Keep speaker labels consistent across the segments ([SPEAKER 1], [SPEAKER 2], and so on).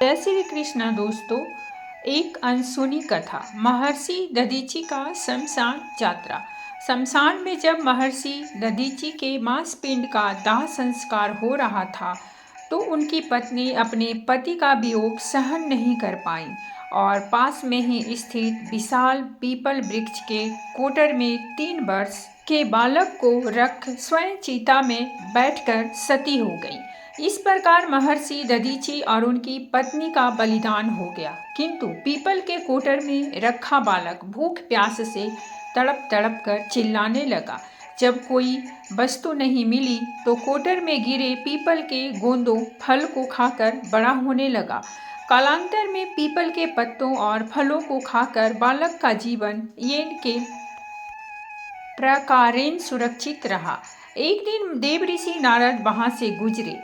[SPEAKER 1] जय श्री कृष्ण दोस्तों। एक अनसुनी कथा, महर्षि दधीचि का शमशान यात्रा। शमशान में जब महर्षि दधीचि के मांसपिंड का दाह संस्कार हो रहा था तो उनकी पत्नी अपने पति का वियोग सहन नहीं कर पाई और पास में ही स्थित विशाल पीपल वृक्ष के कोटर में 3 वर्ष के बालक को रख स्वयं चिता में बैठकर सती हो गई। इस प्रकार महर्षि दधीचि और उनकी पत्नी का बलिदान हो गया। किंतु पीपल के कोटर में रखा बालक भूख प्यास से तड़प तड़प कर चिल्लाने लगा। जब कोई वस्तु नहीं मिली तो कोटर में गिरे पीपल के गोंदों फल को खाकर बड़ा होने लगा। कालांतर में पीपल के पत्तों और फलों को खाकर बालक का जीवन येन के प्रकारेण सुरक्षित रहा। एक दिन देव ऋषि नारद वहां से गुजरे।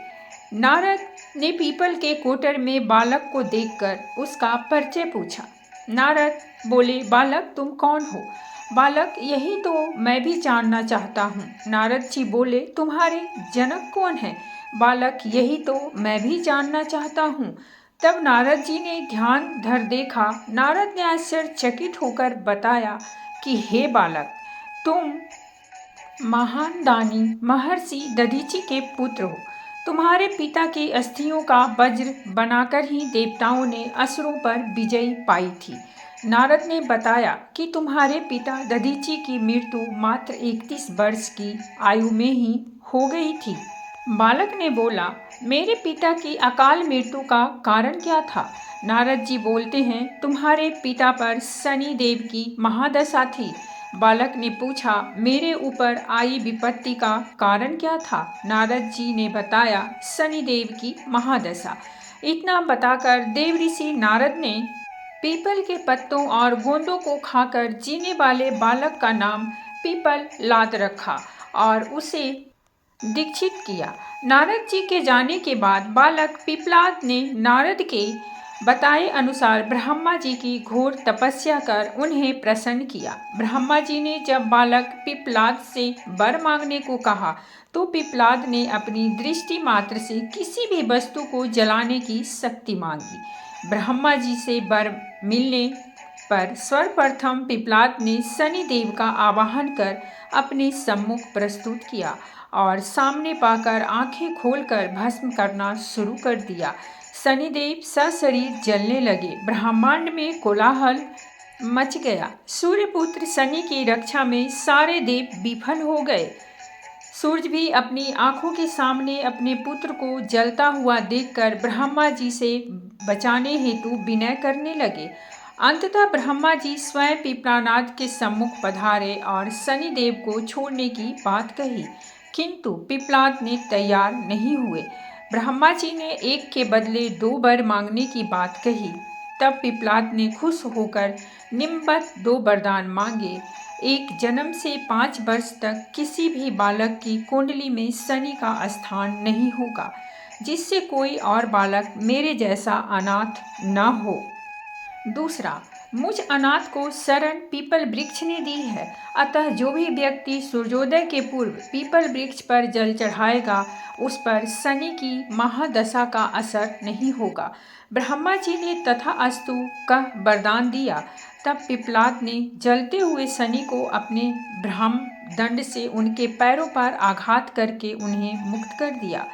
[SPEAKER 1] नारद ने पीपल के कोटर में बालक को देखकर उसका परिचय पूछा। नारद बोले, बालक तुम कौन हो? बालक, यही तो मैं भी जानना चाहता हूँ। नारद जी बोले, तुम्हारे जनक कौन है? बालक, यही तो मैं भी जानना चाहता हूँ। तब नारद जी ने ध्यान धर देखा। नारद ने आश्चर्यचकित होकर बताया कि हे बालक, तुम महान दानी महर्षि दधीचि के पुत्र हो। तुम्हारे पिता की अस्थियों का वज्र बनाकर ही देवताओं ने असुरों पर विजय पाई थी। नारद ने बताया कि तुम्हारे पिता दधीचि की मृत्यु मात्र 31 वर्ष की आयु में ही हो गई थी। बालक ने बोला, मेरे पिता की अकाल मृत्यु का कारण क्या था? नारद जी बोलते हैं, तुम्हारे पिता पर शनि देव की महादशा थी। बालक ने पूछा, मेरे ऊपर आई विपत्ति का कारण क्या था? नारद जी ने बताया, शनिदेव की महादशा। इतना बताकर देव ऋषि नारद ने पीपल के पत्तों और गोंदों को खाकर जीने वाले बालक का नाम पीपल लाद रखा और उसे दीक्षित किया। नारद जी के जाने के बाद बालक पिपलाद ने नारद के बताए अनुसार ब्रह्मा जी की घोर तपस्या कर उन्हें प्रसन्न किया। ब्रह्मा जी ने जब बालक पिपलाद से वर मांगने को कहा तो पिपलाद ने अपनी दृष्टि मात्र से किसी भी वस्तु को जलाने की शक्ति मांगी। ब्रह्मा जी से वर मिलने पर सर्वप्रथम पिपलाद ने शनि देव का आवाहन कर अपने सम्मुख प्रस्तुत किया और सामने पाकर आंखें खोलकर भस्म करना शुरू कर दिया। शनिदेव सशरीर जलने लगे। ब्रह्मांड में कोलाहल मच गया। सूर्यपुत्र शनि की रक्षा में सारे देव विफल हो गए। सूर्य भी अपनी आंखों के सामने अपने पुत्र को जलता हुआ देखकर ब्रह्मा जी से बचाने हेतु विनय करने लगे। अंततः ब्रह्मा जी स्वयं पिपलानाथ के सम्मुख पधारे और शनिदेव को छोड़ने की बात कही, किंतु पिपलाद ने तैयार नहीं हुए। ब्रह्मा जी ने एक के बदले 2 वर मांगने की बात कही। तब पिपलाद ने खुश होकर निम्बत 2 वरदान मांगे। एक, जन्म से 5 वर्ष तक किसी भी बालक की कुंडली में शनि का स्थान नहीं होगा, जिससे कोई और बालक मेरे जैसा अनाथ न हो। दूसरा, मुझ अनाथ को शरण पीपल वृक्ष ने दी है, अतः जो भी व्यक्ति सूर्योदय के पूर्व पीपल वृक्ष पर जल चढ़ाएगा उस पर शनि की महादशा का असर नहीं होगा। ब्रह्मा जी ने तथास्तु कह वरदान दिया। तब पिपलाद ने जलते हुए शनि को अपने ब्रह्म दंड से उनके पैरों पर आघात करके उन्हें मुक्त कर दिया,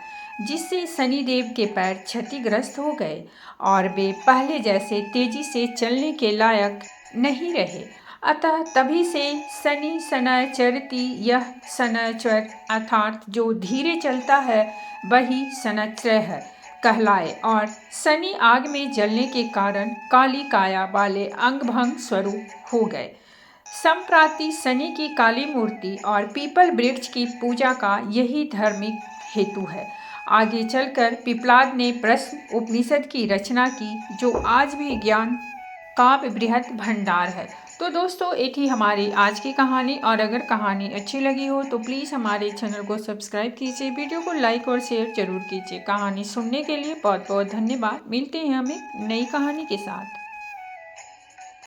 [SPEAKER 1] जिससे शनिदेव के पैर क्षतिग्रस्त हो गए और वे पहले जैसे तेजी से चलने के लायक नहीं रहे। अतः तभी से शनि शनैश्चरति, यह शनैश्चर अर्थात जो धीरे चलता है वही शनैश्चर कहलाए और शनि आग में जलने के कारण काली काया वाले अंगभंग स्वरूप हो गए। संप्राति शनि की काली मूर्ति और पीपल वृक्ष की पूजा का यही धार्मिक हेतु है। आगे चलकर पिपलाद ने प्रश्न उपनिषद की रचना की, जो आज भी ज्ञान काव्य बृहत भंडार है। तो दोस्तों, ये थी हमारी आज की कहानी, और अगर कहानी अच्छी लगी हो तो प्लीज़ हमारे चैनल को सब्सक्राइब कीजिए, वीडियो को लाइक और शेयर जरूर कीजिए। कहानी सुनने के लिए बहुत बहुत धन्यवाद। मिलते हैं हम एक नई कहानी के साथ।